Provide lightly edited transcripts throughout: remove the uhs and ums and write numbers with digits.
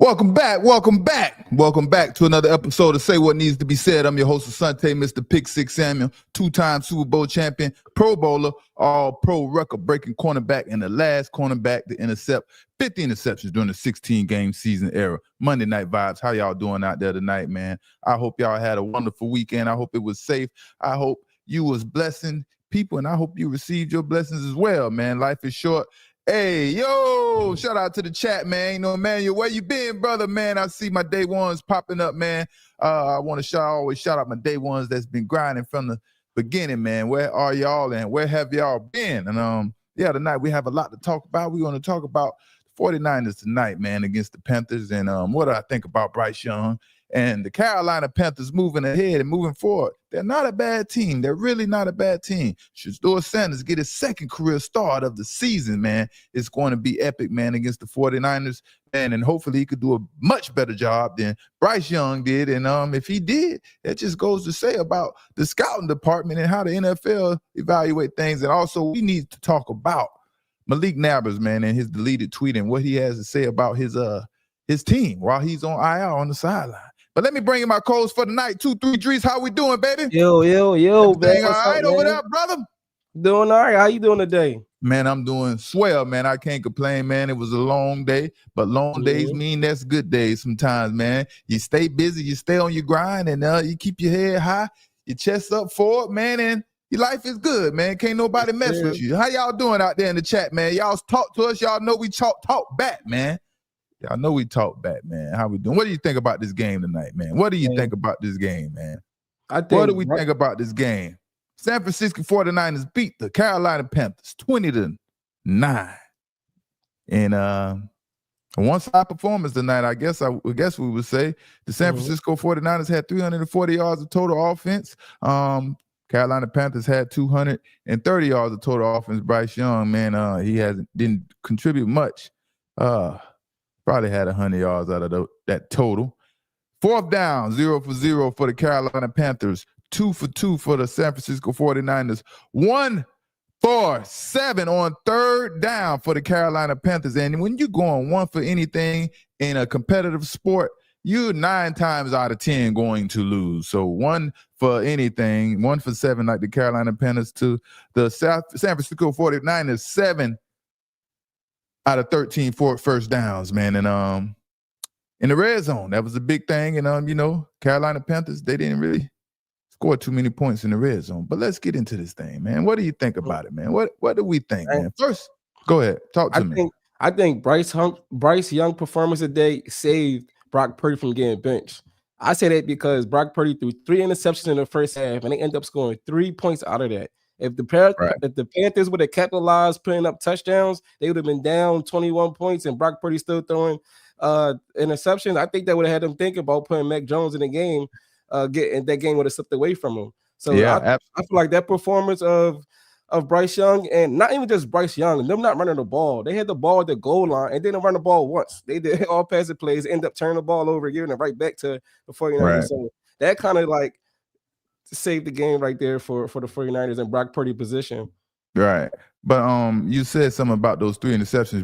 Welcome back to another episode of Say What Needs to Be Said. I'm your host of Sunday, Mr. Pick Six Samuel, two-time Super Bowl champion, Pro Bowler, all-pro record-breaking cornerback, and the last cornerback to intercept 50 interceptions during the 16-game season era. Monday Night Vibes, how y'all doing out there tonight, man? I hope y'all had a wonderful weekend. I hope it was safe. I hope you was blessing people, and I hope you received your blessings as well, man. Life is short. Hey, yo, shout out to the chat, man. You know, Emmanuel, where you been, brother, man? I see my day ones popping up, man. I want to always shout out my day ones that's been grinding from the beginning, man. Where are y'all and where have y'all been? And yeah, tonight we have a lot to talk about. We're going to talk about the 49ers tonight, man, against the Panthers, and what I think about Bryce Young and the Carolina Panthers moving ahead and moving forward. They're not a bad team. They're really not a bad team. Shedeurs get his second career start of the season, man. It's going to be epic, man, against the 49ers, man, and hopefully he could do a much better job than Bryce Young did. And if he did, it just goes to say about the scouting department and how the NFL evaluate things. And also we need to talk about Malik Nabers, man, and his deleted tweet and what he has to say about his team while he's on IR on the sideline. But let me bring in my co-host for the night, 2-3 Drees. How we doing, baby? Yo, man. All right over there, brother? Doing all right. How you doing today? Man, I'm doing swell, man. I can't complain, man. It was a long day, but long days mean that's good days sometimes, man. You stay busy, you stay on your grind, and you keep your head high, your chest up forward, man, and your life is good, man. Can't nobody mess with you. How y'all doing out there in the chat, man? Y'all talk to us. Y'all know we talk back, man. Y'all know we talk back, man. How we doing? What do you think about this game tonight, man? What do you think about this game, man? What do we think about this game? San Francisco 49ers beat the Carolina Panthers 20-9. And a one-side performance tonight, I guess we would say. The San Francisco 49ers had 340 yards of total offense. Carolina Panthers had 230 yards of total offense. Bryce Young, man, didn't contribute much. Probably had 100 yards out of that total. Fourth down, 0 for 0 for the Carolina Panthers. 2 for 2 for the San Francisco 49ers. 1 for 7 on third down for the Carolina Panthers. And when you're going 1 for anything in a competitive sport, you're 9 times out of 10 going to lose. So 1 for anything, 1 for 7 like the Carolina Panthers to the San Francisco 49ers, 7 out of 13 first downs, man. And in the red zone, that was a big thing. And Carolina Panthers, they didn't really score too many points in the red zone. But let's get into this thing, man. What do you think about it, man? What do we think, man? First, go ahead, talk to me. I think Bryce Young performance today saved Brock Purdy from getting benched. I say that because Brock Purdy threw 3 interceptions in the first half, and they end up scoring 3 points out of that. If the Panthers would have capitalized putting up touchdowns, they would have been down 21 points, and Brock Purdy still throwing interceptions. I think that would have had them think about putting Mac Jones in the game. That game would have slipped away from him. So I feel like that performance of Bryce Young, and not even just Bryce Young, them not running the ball. They had the ball at the goal line and didn't run the ball once. They did all passing plays, end up turning the ball over, giving it right back to the 49ers. Right. So that kind of like saved the game right there for the 49ers and Brock Purdy position. Right. But you said something about those 3 interceptions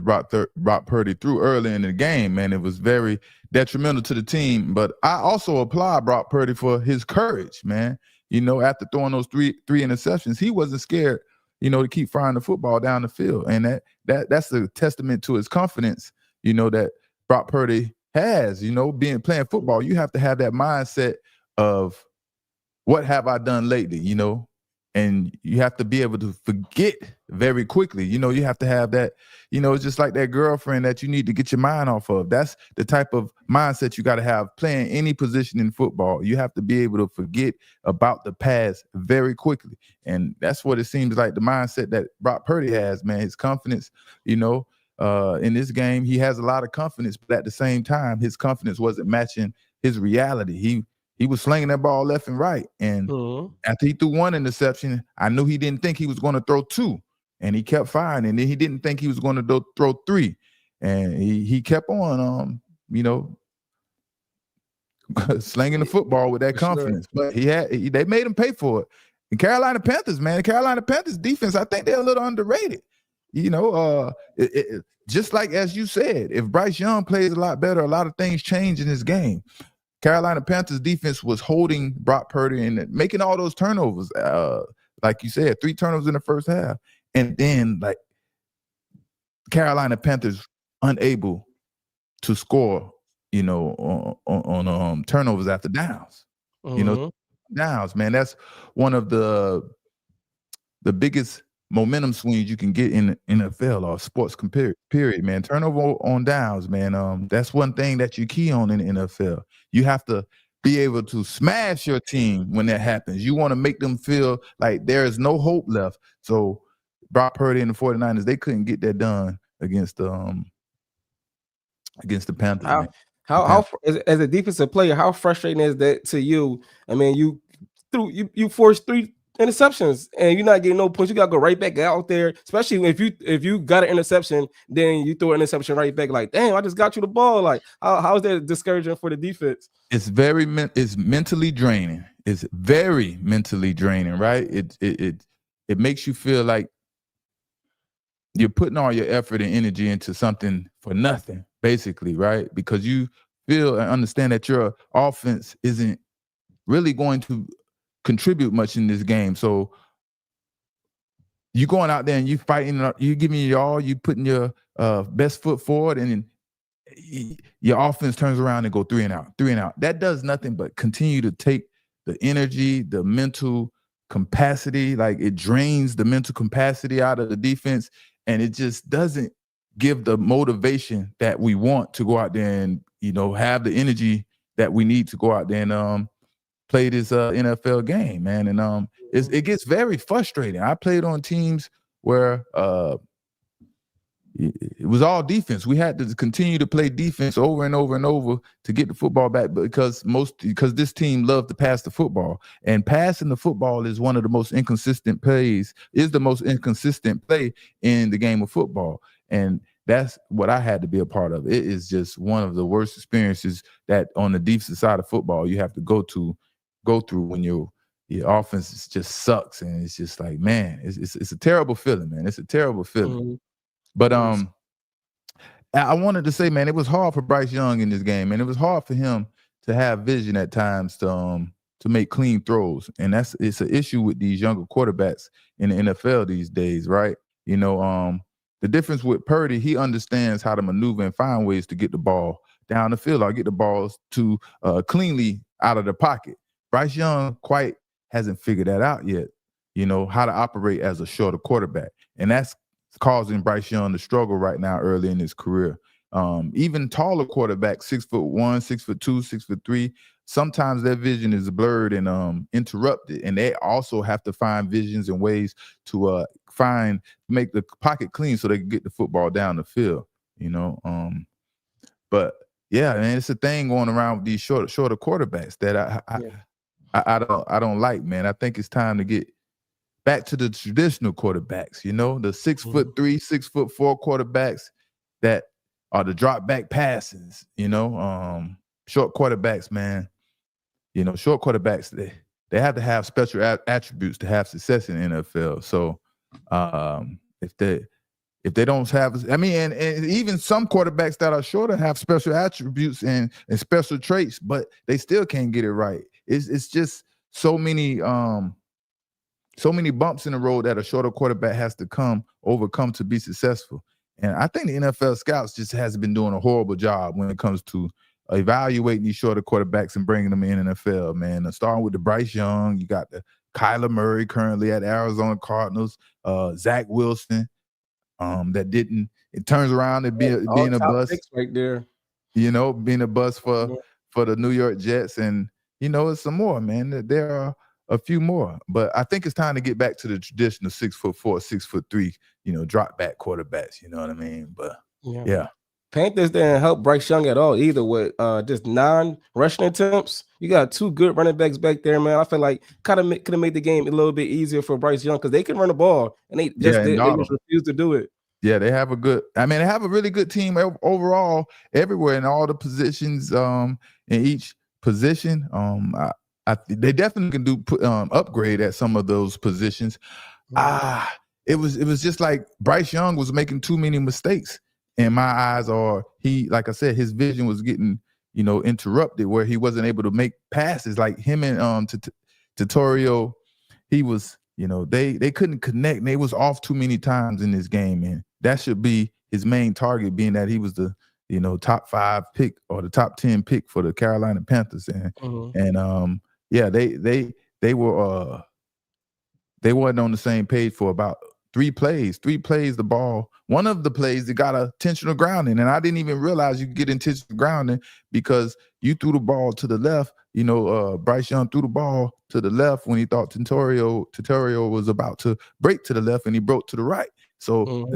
Brock Purdy threw early in the game, man. It was very detrimental to the team. But I also applaud Brock Purdy for his courage, man. After throwing those three interceptions, he wasn't scared, to keep firing the football down the field. And that's a testament to his confidence, that Brock Purdy has, playing football. You have to have that mindset of what have I done lately, and you have to be able to forget very quickly. You have to have that, it's just like that girlfriend that you need to get your mind off of. That's the type of mindset you got to have playing any position in football. You have to be able to forget about the past very quickly. And that's what it seems like the mindset that Brock Purdy has, man. His confidence, in this game, he has a lot of confidence, but at the same time, his confidence wasn't matching his reality. He was slinging that ball left and right. And after he threw 1 interception, I knew he didn't think he was going to throw 2. And he kept firing. And then he didn't think he was going to throw 3. And he kept on, slinging the football with that confidence. Sure. But they made him pay for it. And Carolina Panthers, man, the Carolina Panthers defense, I think they're a little underrated. just like as you said, if Bryce Young plays a lot better, a lot of things change in his game. Carolina Panthers defense was holding Brock Purdy and making all those turnovers. Like you said, 3 turnovers in the first half. And then like Carolina Panthers unable to score, on turnovers after downs. Downs, man. That's one of the biggest momentum swings you can get in the NFL or sports period, man. Turnover on downs, man. That's one thing that you key on in the NFL. You have to be able to smash your team when that happens. You want to make them feel like there is no hope left. So Brock Purdy and the 49ers, they couldn't get that done against the Panthers. How as a defensive player, how frustrating is that to you? I mean, you forced 3 interceptions and you're not getting no points. You gotta go right back out there, especially if you got an interception, then you throw an interception right back. Like, damn, I just got you the ball. Like, how is that discouraging for the defense? It's mentally draining. It's very mentally draining, right? It makes you feel like you're putting all your effort and energy into something for nothing, basically, right? Because you feel and understand that your offense isn't really going to contribute much in this game. So you going out there and you fighting, you giving your all, you putting your best foot forward, and then your offense turns around and go 3 and out. That does nothing but continue to take the energy, the mental capacity, like it drains the mental capacity out of the defense, and it just doesn't give the motivation that we want to go out there and, have the energy that we need to go out there and play this NFL game, man. And it gets very frustrating. I played on teams where it was all defense. We had to continue to play defense over and over and over to get the football back because this team loved to pass the football. And passing the football is one of the most inconsistent plays, is the most inconsistent play in the game of football. And that's what I had to be a part of. It is just one of the worst experiences that on the defensive side of football you have to go through when your offense just sucks. And it's just like, man, it's a terrible feeling, man. It's a terrible feeling. Mm-hmm. But I wanted to say, man, it was hard for Bryce Young in this game, and it was hard for him to have vision at times to make clean throws. And it's an issue with these younger quarterbacks in the NFL these days, right? The difference with Purdy, he understands how to maneuver and find ways to get the ball down the field or get the balls to cleanly out of the pocket. Bryce Young quite hasn't figured that out yet, how to operate as a shorter quarterback. And that's causing Bryce Young to struggle right now early in his career. Even taller quarterbacks, 6'1", 6'2", 6'3", sometimes their vision is blurred and interrupted, and they also have to find visions and ways to make the pocket clean so they can get the football down the field. But yeah, man, it's a thing going around with these shorter quarterbacks that I don't like, man. I think it's time to get back to the traditional quarterbacks, the 6'3", 6'4" quarterbacks that are the drop back passes, short quarterbacks, man. Short quarterbacks, they have to have special attributes to have success in the NFL. So if they don't have, and even some quarterbacks that are shorter have special attributes and special traits, but they still can't get it right. It's just so many bumps in the road that a shorter quarterback has to overcome to be successful. And I think the NFL scouts just hasn't been doing a horrible job when it comes to evaluating these shorter quarterbacks and bringing them in the NFL, man. Starting with the Bryce Young, you got the Kyler Murray currently at the Arizona Cardinals, Zach Wilson, it turns around and being a bust right there. Being a bust for the New York Jets. And, it's some more, man. There are a few more, but I think it's time to get back to the traditional 6'4", 6'3", drop back quarterbacks. You know what I mean? But yeah. Panthers didn't help Bryce Young at all either with just 9 rushing attempts. You got 2 good running backs back there, man. I feel like could have made the game a little bit easier for Bryce Young because they can run the ball and they just refuse to do it. Yeah, they have they have a really good team overall everywhere in all the positions. In each position, they definitely can do upgrade at some of those positions. it was just like Bryce Young was making too many mistakes in my eyes, or he, like I said, his vision was getting, interrupted where he wasn't able to make passes. Like him and Tutorial, he was, they couldn't connect. And they was off too many times in this game, and that should be his main target, being that he was the top 5 pick or the top 10 pick for the Carolina Panthers, and yeah, they were they weren't on the same page for about 3 plays. 3 plays, the ball. One of the plays, it got a intentional grounding, and I didn't even realize you could get intentional grounding because you threw the ball to the left. Bryce Young threw the ball to the left when he thought Tutorial was about to break to the left, and he broke to the right. So,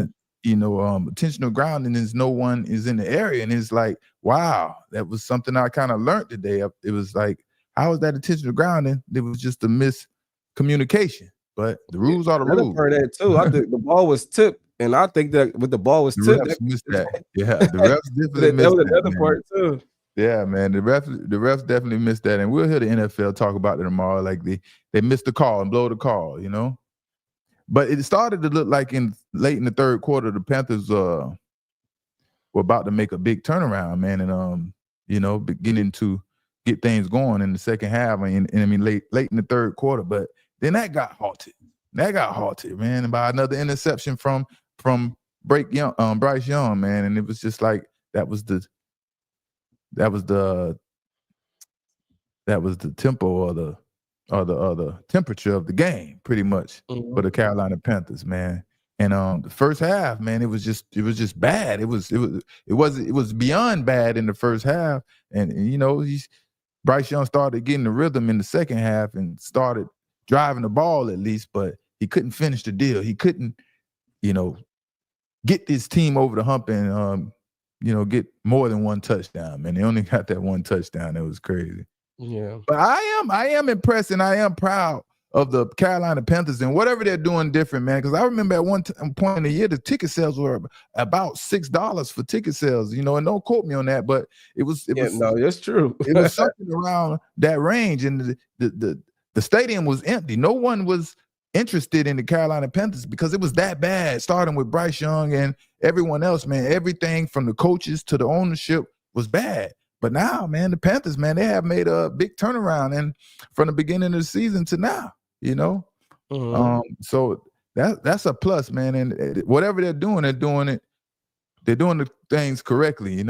intentional grounding is no one is in the area, and it's like, wow, that was something I kind of learned today. It was like, how is that intentional grounding? It was just a miscommunication. But the rules are the rules. Part of that too. I think the ball was tipped, and I think that with the ball was tipped, the refs missed that. Yeah, the refs definitely missed that. That was another part too. Yeah, man, the refs definitely missed that, and we'll hear the NFL talk about it tomorrow. Like they missed the call and blow the call, But it started to look like late in the third quarter, the Panthers were about to make a big turnaround, man, and beginning to get things going in the second half, and I mean late in the third quarter. But then that got halted. Man, by another interception from Bryce Young, man, and it was just like that was the tempo or the temperature of the game, pretty much, for the Carolina Panthers, man. And the first half, man, it was just bad. It was beyond bad in the first half, and Bryce Young started getting the rhythm in the second half and started driving the ball at least, but he couldn't finish the deal. He couldn't, get this team over the hump and get more than one touchdown, man. They only got that one touchdown. It was crazy. Yeah. But I am impressed, and I am proud of the Carolina Panthers and whatever they're doing different, man. Because I remember at one point in the year, the ticket sales were about $6 for ticket sales, and don't quote me on that, but it was no, it's true. It was something around that range, and the stadium was empty. No one was interested in the Carolina Panthers because it was that bad, starting with Bryce Young and everyone else, man. Everything from the coaches to the ownership was bad. But now, man, the Panthers, man, they have made a big turnaround, and from the beginning of the season to now, so that's a plus, man. And whatever they're doing the things correctly,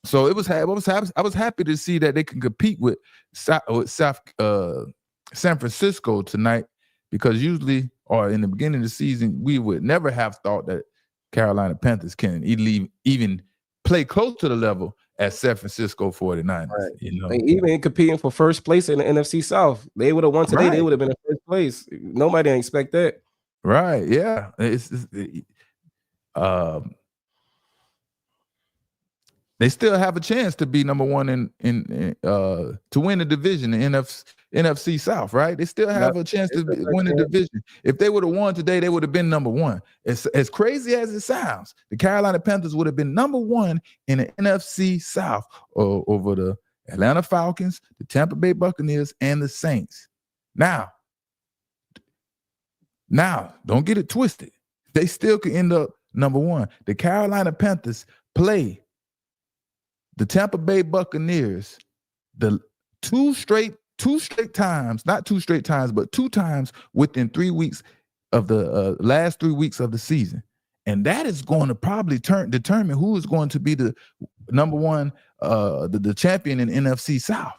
So I was happy to see that they can compete with San Francisco tonight, because usually, or in the beginning of the season, we would never have thought that Carolina Panthers can even play close to the level as San Francisco 49ers. Right. Even competing for first place in the NFC South, they would have won today. Right. They would have been in first place. Nobody didn't expect that. Right? Yeah. They still have a chance to be number one to win the division, the NFC South, right? They still have a chance to win the division. If they would have won today, they would have been number one. As crazy as it sounds, the Carolina Panthers would have been number one in the NFC South over the Atlanta Falcons, the Tampa Bay Buccaneers, and the Saints. Now, don't get it twisted. They still could end up number one. The Carolina Panthers play the Tampa Bay Buccaneers two straight times, not 2 straight times, but 2 times within 3 weeks of the last 3 weeks of the season. And that is going to probably determine who is going to be the number one, the champion in NFC South.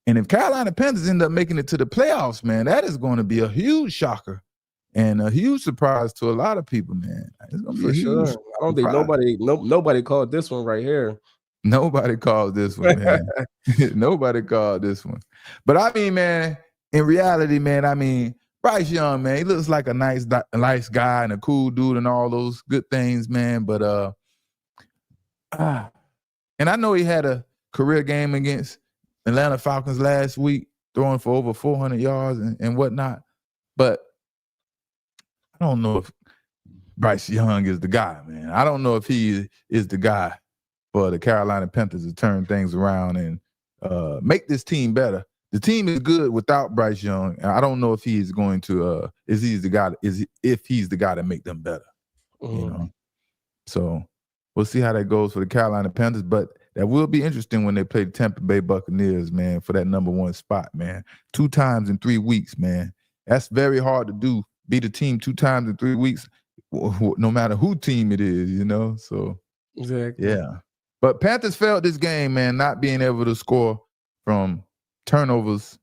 And if Carolina Panthers end up making it to the playoffs, man, that is going to be a huge shocker and a huge surprise to a lot of people, man. It's going to be a huge surprise. I don't think nobody called this one right here. Nobody called this one, man. Nobody called this one. But I mean, man, in reality, man, Bryce Young, man, he looks like a nice guy and a cool dude and all those good things, man. But and I know he had a career game against Atlanta Falcons last week, throwing for over 400 yards and whatnot. But I don't know if Bryce Young is the guy, man. I don't know if he is the guy for the Carolina Panthers to turn things around and make this team better. the team is good without Bryce Young. I don't know if he is going to if he's the guy to make them better. You know. So we'll see how that goes for the Carolina Panthers, but that will be interesting when they play the Tampa Bay Buccaneers, man, for that number 1 spot, man. 2 times in 3 weeks, man. That's very hard to do. Beat a team 2 times in 3 weeks, no matter who team it is, you know. So exactly. yeah. But Panthers failed this game, man, not being able to score from turnovers,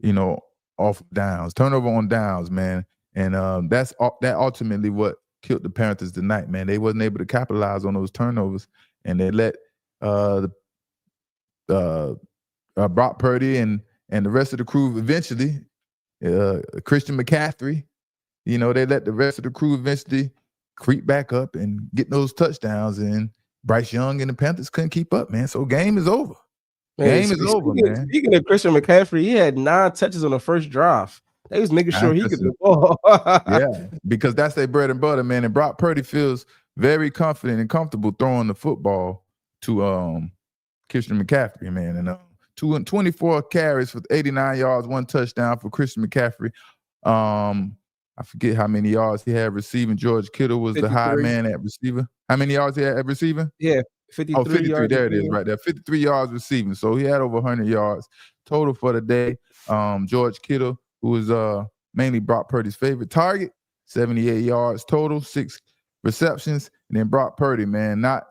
you know, off downs, turnover on downs, man. And that ultimately what killed the Panthers tonight, man. They wasn't able to capitalize on those turnovers, and they let Brock Purdy and the rest of the crew eventually, Christian McCaffrey, you know, they let the rest of the crew eventually creep back up and get those touchdowns, and Bryce Young and the Panthers couldn't keep up, man. So game is over. Game is over, man. Speaking of Christian McCaffrey, he had 9 touches on the first drive. They was making sure he could the ball. Yeah, because that's their bread and butter, man. And Brock Purdy feels very confident and comfortable throwing the football to Christian McCaffrey, man. And 24 carries for 89 yards, 1 touchdown for Christian McCaffrey. I forget how many yards he had receiving. George Kittle was 53. The high man at receiver. How many yards he had at receiving? Yeah, 53. 53. There it is, right there. 53 yards receiving. So he had over 100 yards total for the day. George Kittle, who was mainly Brock Purdy's favorite target, 78 yards total, 6 receptions. And then Brock Purdy, man, not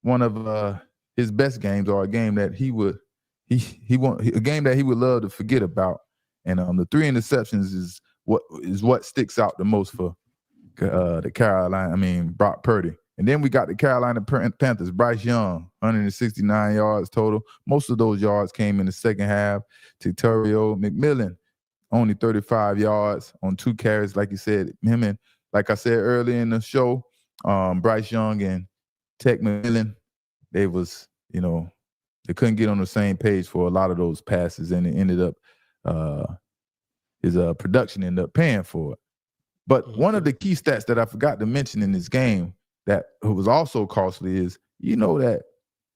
one of his best games, or a game that he would love to forget about. And the 3 interceptions is what sticks out the most for Brock Purdy. And then we got the Carolina Panthers, Bryce Young, 169 yards total. Most of those yards came in the second half. Terrio McMillan, only 35 yards on 2 carries. Like you said, him and, like I said earlier in the show, Bryce Young and Tech McMillan, they couldn't get on the same page for a lot of those passes, and it ended up his production ended up paying for it. But one of the key stats that I forgot to mention in this game that was also costly is, you know, that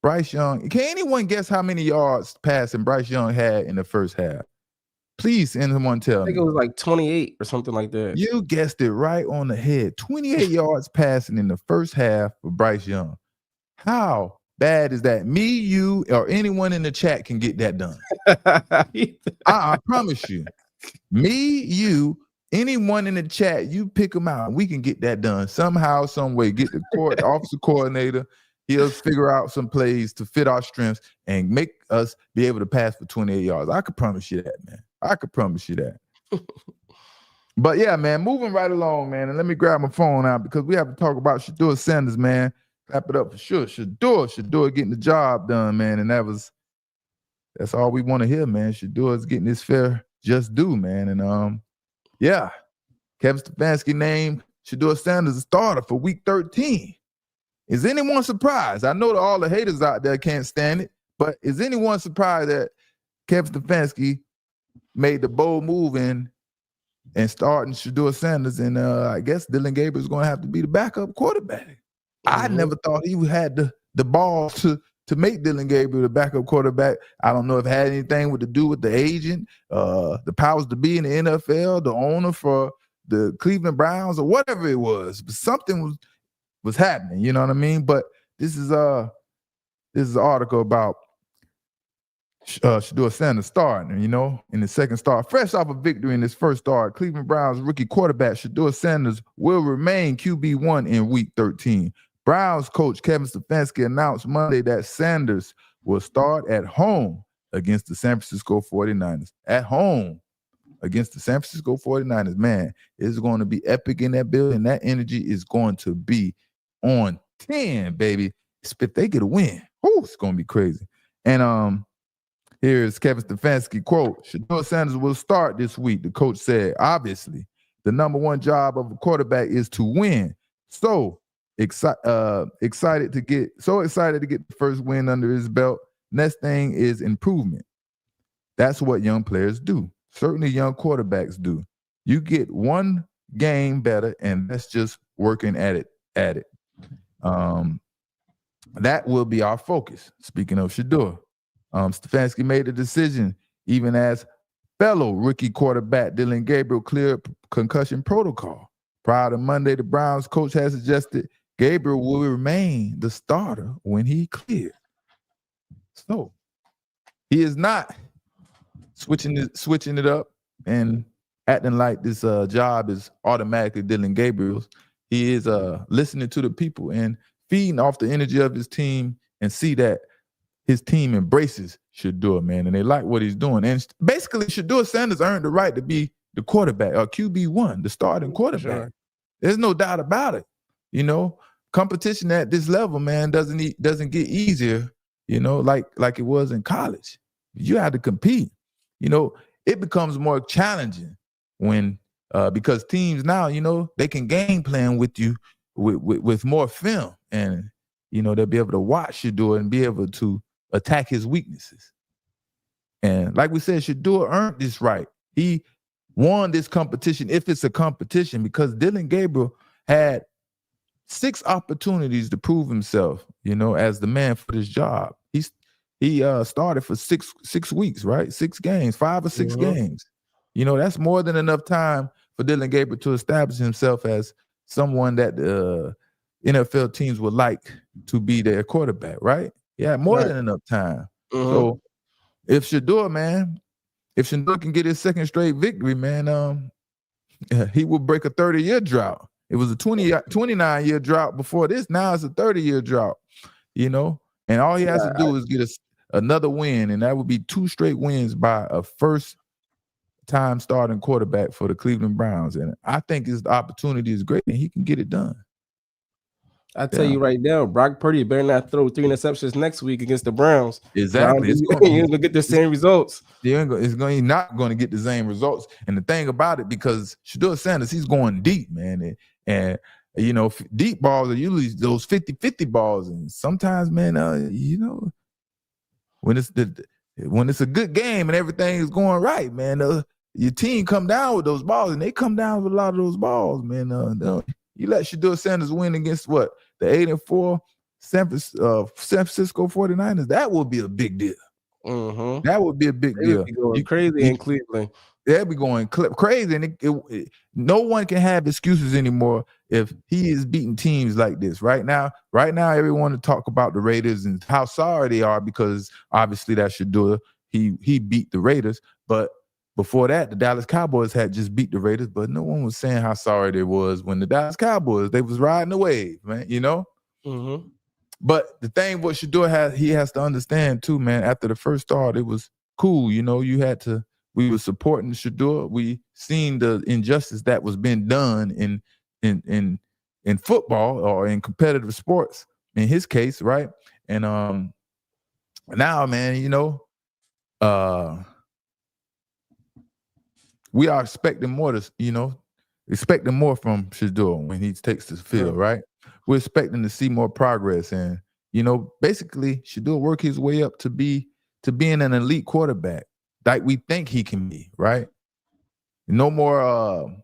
Bryce Young, can anyone guess how many yards passing Bryce Young had in the first half? Please, anyone tell me. I think it was like 28 or something like that. You guessed it right on the head. 28 yards passing in the first half for Bryce Young. How bad is that? Me, you, or anyone in the chat can get that done. I promise you. Me, you, anyone in the chat, you pick them out. We can get that done somehow, some way. Get the offensive coordinator. He'll figure out some plays to fit our strengths and make us be able to pass for 28 yards. I could promise you that, man. I could promise you that. But yeah, man, moving right along, man. And let me grab my phone out because we have to talk about Shedeurs Sanders, man. Clap it up for sure. Shedeurs getting the job done, man. And that's all we want to hear, man. Shedeurs getting his fair just due, man. And yeah, Kevin Stefanski named Shedeurs Sanders a starter for week 13. Is anyone surprised? I know that all the haters out there can't stand it, but is anyone surprised that Kevin Stefanski made the bold move and starting Shedeurs Sanders, and I guess Dylan Gabriel is going to have to be the backup quarterback? I never thought he had the ball to make Dylan Gabriel the backup quarterback. I don't know if it had anything to do with the agent, the powers to be in the NFL, the owner for the Cleveland Browns, or whatever it was. But something was happening, you know what I mean? But this is an article about Shedeurs Sanders starting, you know, in the second start. Fresh off a victory in his first start, Cleveland Browns rookie quarterback Shedeurs Sanders will remain QB1 in week 13. Browns coach Kevin Stefanski announced Monday that Sanders will start at home against the San Francisco 49ers. At home against the San Francisco 49ers. Man, it's going to be epic in that building. That energy is going to be on 10, baby. If they get a win, it's going to be crazy. And here's Kevin Stefanski quote: Shedeurs Sanders will start this week. The coach said, obviously, the number one job of a quarterback is to win. So excited to get the first win under his belt. Next thing is improvement. That's what young players do. Certainly young quarterbacks do. You get one game better, and that's just working at it. That will be our focus. Speaking of Shedeurs, Stefanski made a decision even as fellow rookie quarterback Dylan Gabriel cleared concussion protocol. Prior to Monday, the Browns coach has suggested Gabriel will remain the starter when he cleared. So he is not switching it up and acting like this job is automatically Dylan Gabriel's. He is listening to the people and feeding off the energy of his team and see that his team embraces Shedeurs, man, and they like what he's doing. And basically, Shedeurs Sanders earned the right to be the quarterback, or QB1, the starting quarterback. Sure. There's no doubt about it. You know, competition at this level, man, doesn't get easier, you know, like it was in college. You have to compete. You know, it becomes more challenging when because teams now, you know, they can game plan with you with more film, and you know they'll be able to watch Shedeurs and be able to attack his weaknesses. And like we said, Shedeurs earned this right. He won this competition, if it's a competition, because Dylan Gabriel had 6 opportunities to prove himself, you know, as the man for this job. He started for six weeks, right? 6 games, 5 or 6 games. You know, that's more than enough time for Dylan Gabriel to establish himself as someone that NFL teams would like to be their quarterback, right? Yeah, more than enough time. So if Shedeurs can get his second straight victory, man, he will break a 30-year drought. It was a 29-year drought before this. Now it's a 30-year drought, you know? And all he has to do is get another win, and that would be 2 straight wins by a first-time starting quarterback for the Cleveland Browns. And I think his opportunity is great, and he can get it done. I tell you right now, Brock Purdy better not throw 3 interceptions next week against the Browns. Exactly. He's going to get the same results. He's not going to get the same results. And the thing about it, because Shedeurs Sanders, he's going deep, man. And you know, deep balls are usually those 50-50 balls. And sometimes, man, you know, when it's a good game and everything is going right, man, your team come down with those balls, and they come down with a lot of those balls, man. You let Shedeurs Sanders win against what? The 8-4 San Francisco 49ers. That would be a big deal. That would be a big deal. Would be going crazy in Cleveland. They'll be going crazy, and no one can have excuses anymore if he is beating teams like this. Right now, everyone to talk about the Raiders and how sorry they are, because obviously that Shedeurs, he beat the Raiders, but before that, the Dallas Cowboys had just beat the Raiders, but no one was saying how sorry they was when the Dallas Cowboys, they was riding the wave, man, you know? But the thing what Shedeurs he has to understand too, man, after the first start, it was cool, you know, we were supporting Shedeurs. We seen the injustice that was being done in football or in competitive sports, in his case, right? And now, man, you know, we are expecting more from Shedeurs when he takes the field, right? We're expecting to see more progress, and you know, basically, Shedeurs work his way up to being an elite quarterback, like we think he can be, right? No more.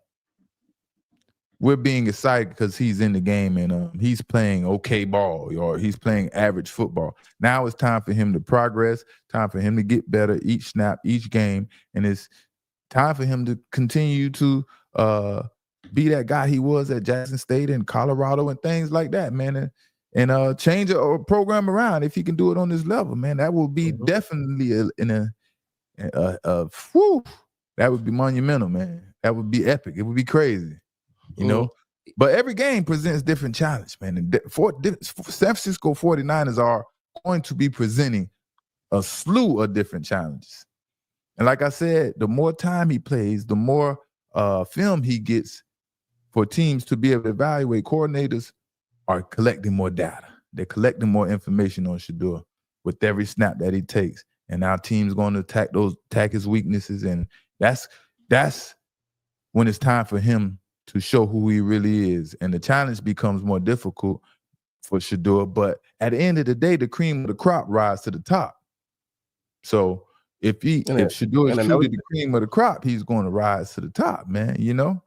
We're being excited because he's in the game and he's playing okay ball, or he's playing average football. Now it's time for him to progress, time for him to get better each snap, each game, and it's time for him to continue to be that guy he was at Jackson State and Colorado and things like that, man. And change a program around if he can do it on this level, man. That will be definitely that would be monumental, man. That would be epic. It would be crazy, you know. But every game presents different challenge, man. And San Francisco 49ers are going to be presenting a slew of different challenges. And like I said, the more time he plays, the more film he gets for teams to be able to evaluate. Coordinators are collecting more data. They're collecting more information on Shedeurs with every snap that he takes. And now teams going to attack his weaknesses. And that's when it's time for him to show who he really is. And the challenge becomes more difficult for Shedeurs. But at the end of the day, the cream of the crop rises to the top. So if Shedeurs is truly the cream of the crop, he's going to rise to the top, man, you know?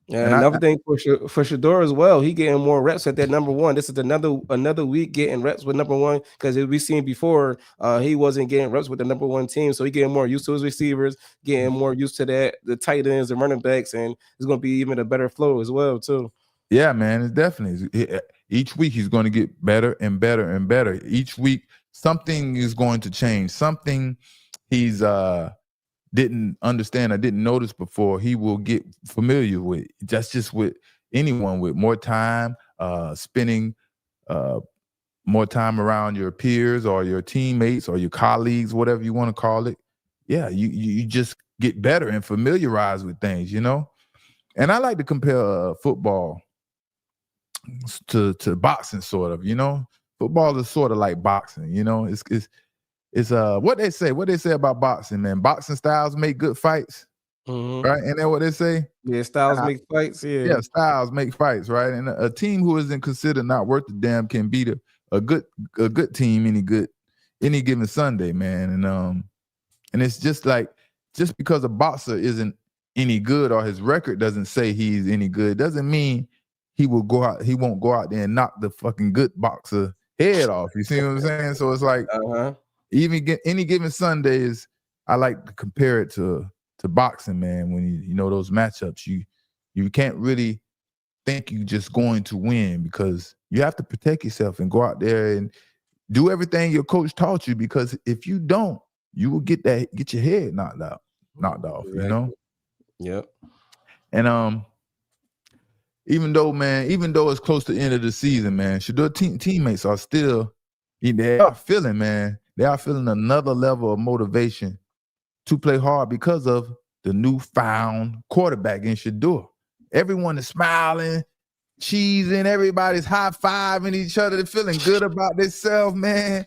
And And another thing for Shedeur as well, he getting more reps at that number one. This is another week getting reps with number one because we seen before he wasn't getting reps with the number one team, so he getting more used to his receivers, getting more used to the tight ends and running backs, and it's going to be even a better flow as well too. yeah, man, it's definitely each week he's going to get better and better and better. Each week something is going to change. Something he's didn't understand or didn't notice before, he will get familiar with. That's just with anyone with more time, spending more time around your peers or your teammates or your colleagues, whatever you want to call it. Yeah, you just get better and familiarized with things, you know? And I like to compare football to boxing, sort of, you know? Football is sort of like boxing, you know? It's what they say about boxing, man. Boxing styles make good fights, right? And then what they say? Yeah, styles make fights. Yeah, styles make fights, right? And a team who isn't considered not worth the damn can beat a good team any given Sunday, man. And it's just like, just because a boxer isn't any good or his record doesn't say he's any good, doesn't mean he won't go out there and knock the fucking good boxer head off. You see what I'm saying? So it's like, even any given Sundays, I like to compare it to boxing, man. When you know those matchups, you can't really think you just going to win, because you have to protect yourself and go out there and do everything your coach taught you, because if you don't, you will get your head knocked off, you know? Yep. And even though it's close to the end of the season, man, Shedeur teammates are still, they are feeling another level of motivation to play hard because of the newfound quarterback in Shedeur. Everyone is smiling, cheesing, everybody's high-fiving each other. They're feeling good about themselves, man.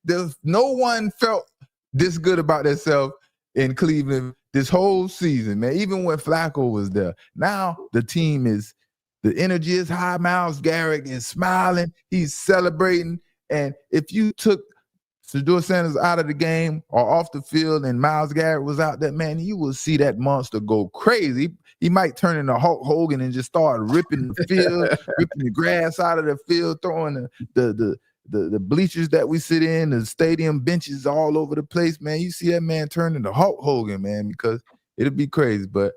There's no one felt this good about themselves in Cleveland this whole season, man. Even when Flacco was there. Now the energy is high. Myles Garrett is smiling. He's celebrating. And if you took Shedeur Sanders out of the game or off the field and Myles Garrett was out there, man, you will see that monster go crazy. He might turn into Hulk Hogan and just start ripping the field, ripping the grass out of the field, throwing the bleachers that we sit in, the stadium benches all over the place, man. You see that man turn into Hulk Hogan, man, because it'll be crazy. But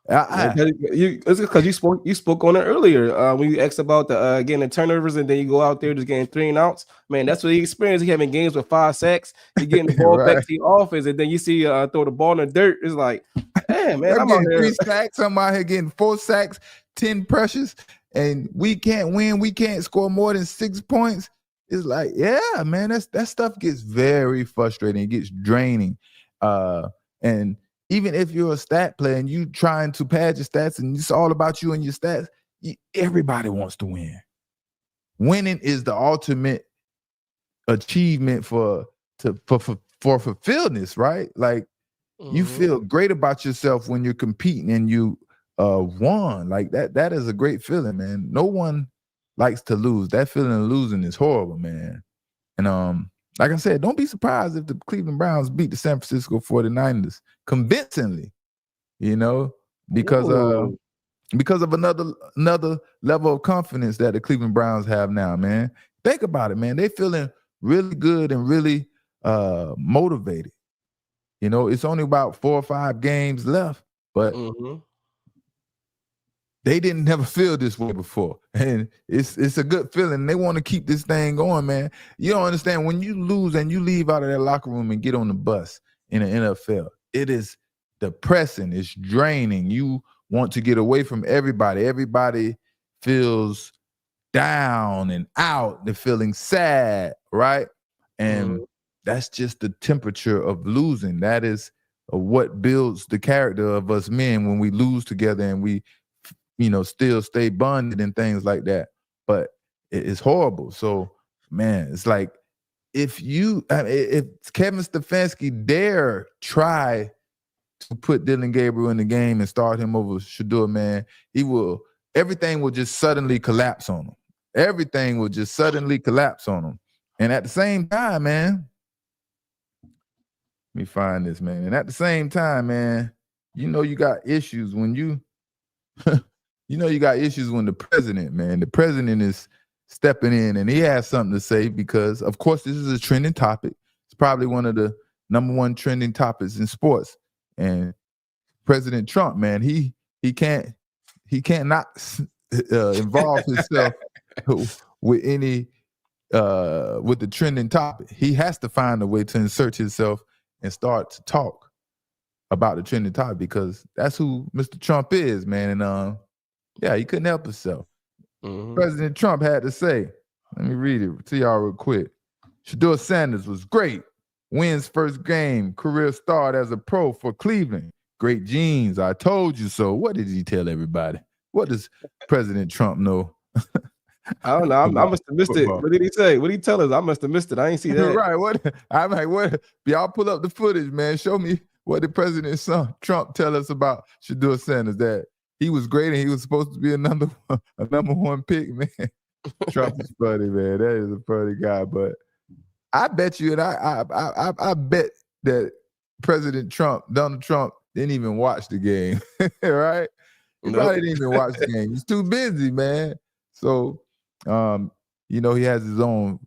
it's because you spoke on it earlier when you asked about the getting the turnovers, and then you go out there just getting 3 and outs. Man, that's what he experienced. He having games with 5 sacks. He getting the ball back to the offense, and then you see throw the ball in the dirt. It's like, man, I'm getting 3 sacks. I'm out here getting 4 sacks, 10 pressures, and we can't win. We can't score more than 6 points. It's like, yeah, man, that stuff gets very frustrating. It gets draining, and even if you're a stat player and you trying to pad your stats and it's all about you and your stats, everybody wants to win. Winning is the ultimate achievement for fulfillment, right? Like, you feel great about yourself when you're competing and you won. Like that is a great feeling, man. No one likes to lose. That feeling of losing is horrible, man. And like I said, don't be surprised if the Cleveland Browns beat the San Francisco 49ers convincingly, you know, because of another level of confidence that the Cleveland Browns have now, man. Think about it, man. They feeling really good and really motivated. You know, it's only about 4 or 5 games left, but they didn't never feel this way before. And it's a good feeling. They want to keep this thing going, man. You don't understand, when you lose and you leave out of that locker room and get on the bus in the NFL, it is depressing. It's draining. You want to get away from everybody. Everybody feels down and out. They're feeling sad, right? And that's just the temperature of losing. That is what builds the character of us men when we lose together and we, still stay bonded and things like that. But it's horrible. So, man, it's like, if Kevin Stefanski dare try to put Dylan Gabriel in the game and start him over Shedeur, man, everything will just suddenly collapse on him. Everything will just suddenly collapse on him. And at the same time, man, let me find this, man. And at the same time, man, you got issues when you You know, you got issues when the president, man. The president is stepping in, and he has something to say because, of course, this is a trending topic. It's probably one of the #1 trending topics in sports. And President Trump, man, he can't not involve himself with any with the trending topic. He has to find a way to insert himself and start to talk about the trending topic because that's who Mr. Trump is, man. And yeah, he couldn't help himself. Mm-hmm. President Trump had to say, let me read it to y'all real quick. Shedeurs Sanders was great. Wins first game, career start as a pro for Cleveland. Great genes, I told you so. What did he tell everybody? What does President Trump know? I don't know. I must have missed it. What did he say? What did he tell us? I must have missed it. I ain't see that. Right. What? I'm like, what? Y'all pull up the footage, man. Show me what did President Trump tell us about Shedeurs Sanders, that he was great and he was supposed to be a number one pick, man. Trump is funny, man. That is a funny guy. But I bet you, and I bet that President Trump, Donald Trump, didn't even watch the game, right? He probably didn't even watch the game. He's too busy, man. So, you know, he has his own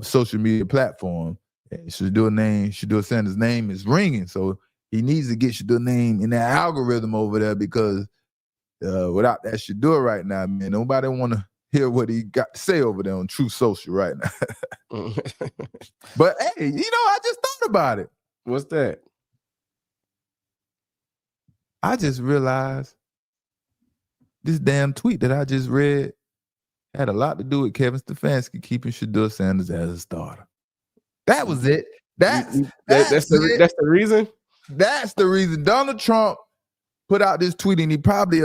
social media platform. And Shedeurs Sanders' name is ringing. So he needs to get Shedeurs' name in that algorithm over there because without that Shedeurs right now, man, nobody want to hear what he got to say over there on True Social right now. But hey, you know, I just thought about it. What's that? I just realized this damn tweet that I just read had a lot to do with Kevin Stefanski keeping Shedeurs Sanders as a starter. That was it. That's the reason. That's the reason. Donald Trump put out this tweet, and he probably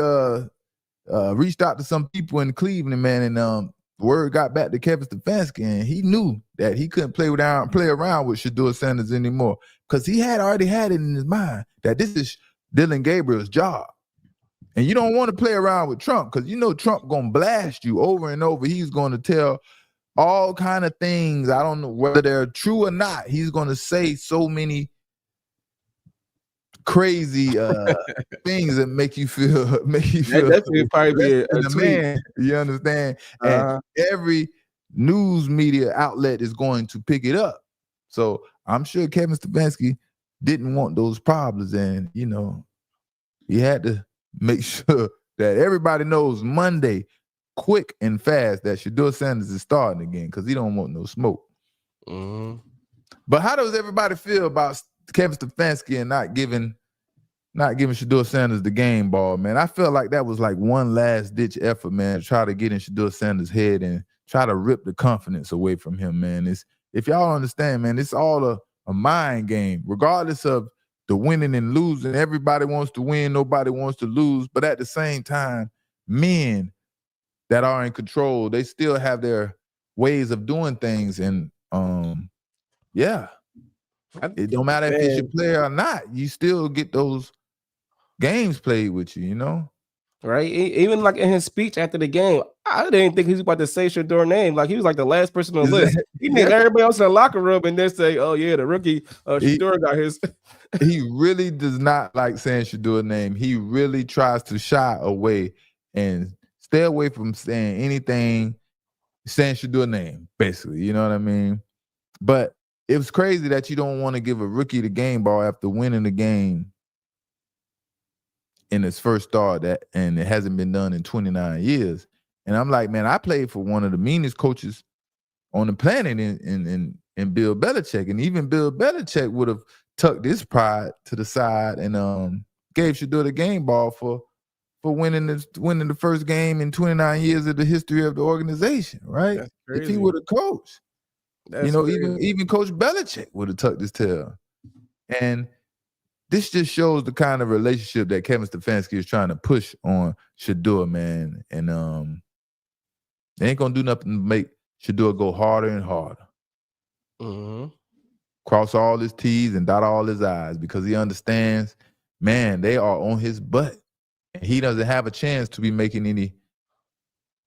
reached out to some people in Cleveland, man, and word got back to Kevin Stefanski, and he knew that he couldn't play around with Shedeurs Sanders anymore because he had already had it in his mind that this is Dillon Gabriel's job. And you don't want to play around with Trump because you know Trump gonna blast you over and over. He's going to tell all kind of things. I don't know whether they're true or not. He's going to say so many crazy things that make you feel that probably be a man. You understand? And every news media outlet is going to pick it up. So I'm sure Kevin Stefanski didn't want those problems, and you know he had to make sure that everybody knows Monday, quick and fast, that Shedeurs Sanders is starting again because he don't want no smoke. Mm-hmm. But how does everybody feel about Kevin Stefanski and not giving Shedeurs Sanders the game ball, man? I felt like that was like one last ditch effort, man, to try to get in Shedeurs Sanders' head and try to rip the confidence away from him, man. If y'all understand, man, it's all a mind game, regardless of the winning and losing. Everybody wants to win, nobody wants to lose. But at the same time, men that are in control, they still have their ways of doing things. And yeah, it don't matter if it's your player or not. You still get those games played with you, you know? Right? Even like in his speech after the game, I didn't think he was about to say Shedeurs' name. Like he was like the last person on the list. He named everybody else in the locker room and then say, oh yeah, the rookie Shedeurs got his. He really does not like saying Shedeurs' name. He really tries to shy away and stay away from saying anything, saying Shedeurs' name, basically. You know what I mean? But it was crazy that you don't want to give a rookie the game ball after winning the game in his first start, and it hasn't been done in 29 years. And I'm like, man, I played for one of the meanest coaches on the planet in Bill Belichick. And even Bill Belichick would have tucked his pride to the side and gave Shedeurs the game ball for winning the first game in 29 years of the history of the organization, right? If he would have coached. You know, even Coach Belichick would have tucked his tail. And this just shows the kind of relationship that Kevin Stefanski is trying to push on Shedeurs, man. And they ain't gonna do nothing to make Shedeurs go harder and harder. Mm-hmm. Cross all his T's and dot all his I's because he understands, man, they are on his butt. And he doesn't have a chance to be making any,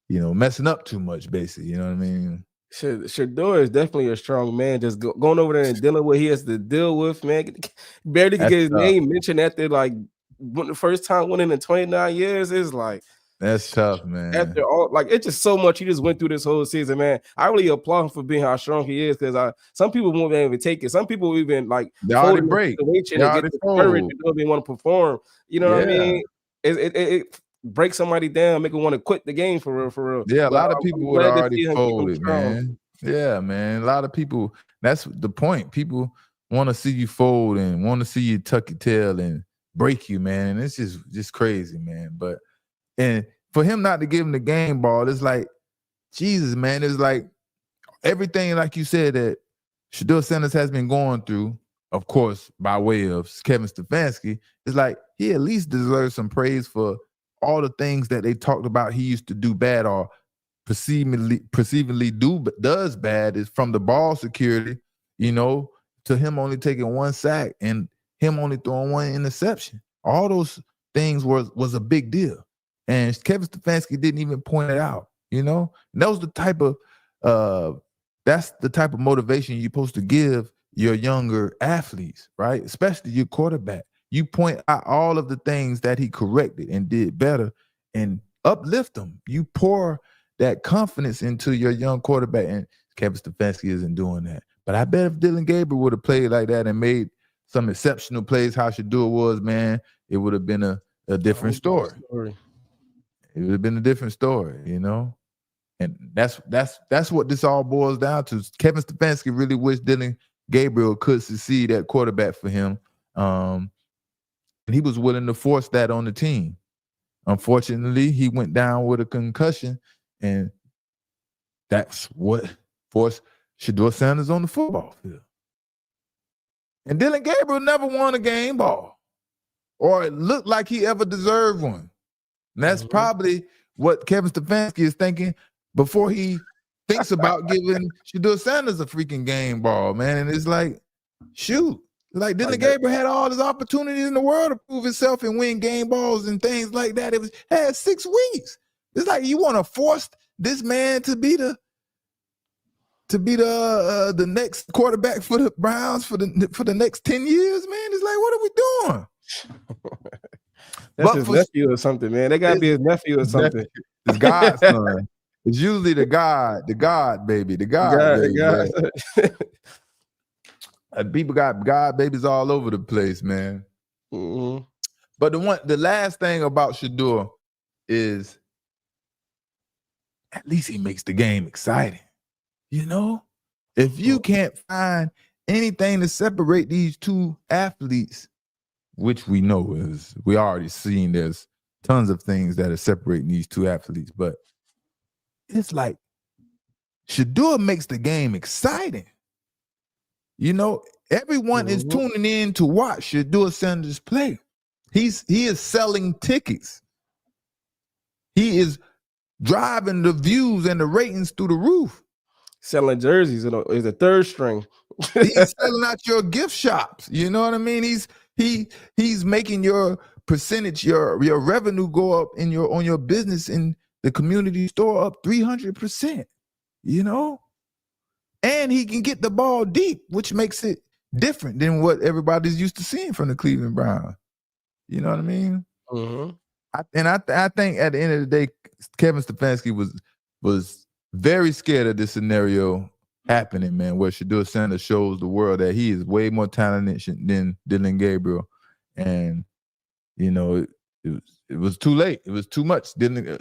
messing up too much, basically. You know what I mean? Shedeurs is definitely a strong man. Just going over there and dealing with what he has to deal with, man. Barely get his name mentioned after like the first time winning in 29 years is like That's tough, man. After all, like it's just so much he just went through this whole season, man. I really applaud him for being how strong he is because some people won't even take it. Some people even like They already break. Situation and get the courage to do they want to perform. You know what I mean? It breaks somebody down, make them want to quit the game for real. Yeah, a lot of people would have already folded, man. Yeah, man. A lot of people. That's the point. People want to see you fold and want to see you tuck your tail and break you, man. And it's just crazy, man. But and for him not to give him the game ball, it's like, Jesus, man. It's like everything, like you said, that Shedeurs Sanders has been going through, of course, by way of Kevin Stefanski, it's like he at least deserves some praise for all the things that they talked about he used to do bad or perceivably does bad, is from the ball security, to him only taking one sack and him only throwing one interception. All those things was a big deal. And Kevin Stefanski didn't even point it out, And that was the type of that's the type of motivation you're supposed to give your younger athletes, right? Especially your quarterback. You point out all of the things that he corrected and did better and uplift them. You pour that confidence into your young quarterback, and Kevin Stefanski isn't doing that. But I bet if Dillon Gabriel would have played like that and made some exceptional plays, how Shedeurs was, man, it would have been a different story. It would have been a different story, And that's what this all boils down to. Kevin Stefanski really wished Dillon Gabriel could succeed at quarterback for him. And he was willing to force that on the team. Unfortunately, he went down with a concussion, and that's what forced Shedeurs Sanders on the football field. And Dillon Gabriel never won a game ball, or it looked like he ever deserved one. And that's probably what Kevin Stefanski is thinking before he thinks about giving Shedeurs Sanders a freaking game ball, man. And it's like, shoot. Like Dillon Gabriel had all his opportunities in the world to prove himself and win game balls and things like that. It had 6 weeks. It's like you want to force this man to be the next quarterback for the Browns for the next 10 years, man. It's like, what are we doing? That's his nephew or something, man. They gotta be his nephew or something. His godson. It's usually the God baby. The God baby. People got God babies all over the place, man. Mm-hmm. But the last thing about Shedeurs is at least he makes the game exciting. If you can't find anything to separate these two athletes, which we know is, we already seen there's tons of things that are separating these two athletes, but it's like Shedeurs makes the game exciting. Everyone is tuning in to watch Shedeurs Sanders play. He is selling tickets. He is driving the views and the ratings through the roof. Selling jerseys is a third string. He's selling out your gift shops. You know what I mean? He's making your percentage, your revenue go up on your business in the community store up 300%. And he can get the ball deep, which makes it different than what everybody's used to seeing from the Cleveland Browns. You know what I mean? Mm-hmm. I think at the end of the day, Kevin Stefanski was very scared of this scenario happening, man, where Shedeurs Sanders shows the world that he is way more talented than Dillon Gabriel. And, it was too late. It was too much. Kevin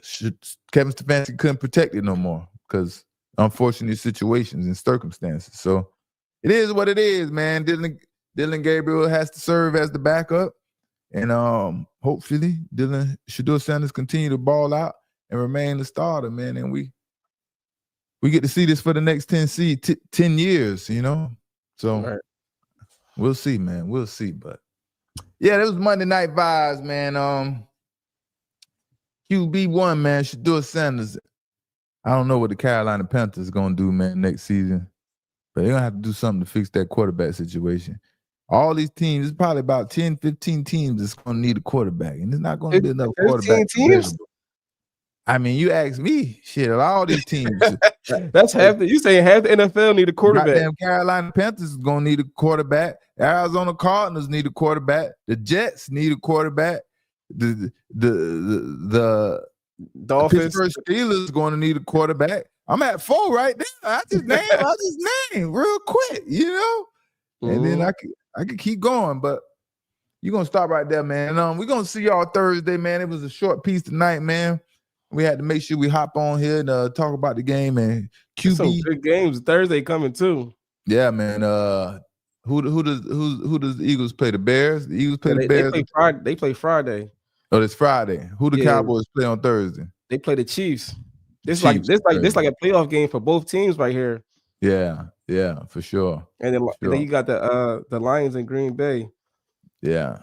Stefanski couldn't protect it no more because unfortunate situations and circumstances. So it is what it is, man. Dillon Gabriel has to serve as the backup. And hopefully Shedeurs Sanders continue to ball out and remain the starter, man. And we get to see this for the next 10 years, So We'll see, man. We'll see. But yeah, that was Monday Night Vibes, man. QB1, man, Shedeurs Sanders. I don't know what the Carolina Panthers going to do, man, next season. But they're going to have to do something to fix that quarterback situation. All these teams, it's probably about 10, 15 teams that's going to need a quarterback. And it's not going to be enough quarterback. Teams? I mean, you ask me, shit, all these teams. That's you saying half the NFL need a quarterback. Goddamn Carolina Panthers is going to need a quarterback. Arizona Cardinals need a quarterback. The Jets need a quarterback. The Dolphins. Pittsburgh Steelers going to need a quarterback. I'm at 4 right now. I just name real quick, you know? And then I could keep going, but you're going to stop right there, man. We're going to see y'all Thursday, man. It was a short piece tonight, man. We had to make sure we hop on here and talk about the game and QB. Some good games Thursday coming too. Yeah, man. Who does the Eagles play? The Bears? The Eagles play the Bears. They play Friday. Oh, it's Friday. Who the Cowboys play on Thursday? They play the Chiefs. This like a playoff game for both teams right here. Yeah, for sure. And then you got the Lions in Green Bay. Yeah.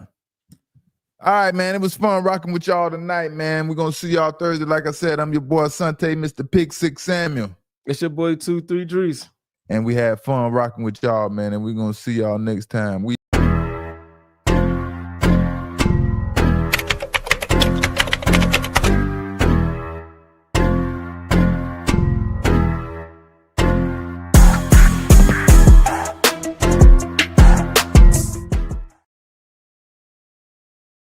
All right, man. It was fun rocking with y'all tonight, man. We're gonna see y'all Thursday. Like I said, I'm your boy Sante, Mr. Pick 6 Samuel. It's your boy 2-3 Drees. And we had fun rocking with y'all, man. And we're gonna see y'all next time.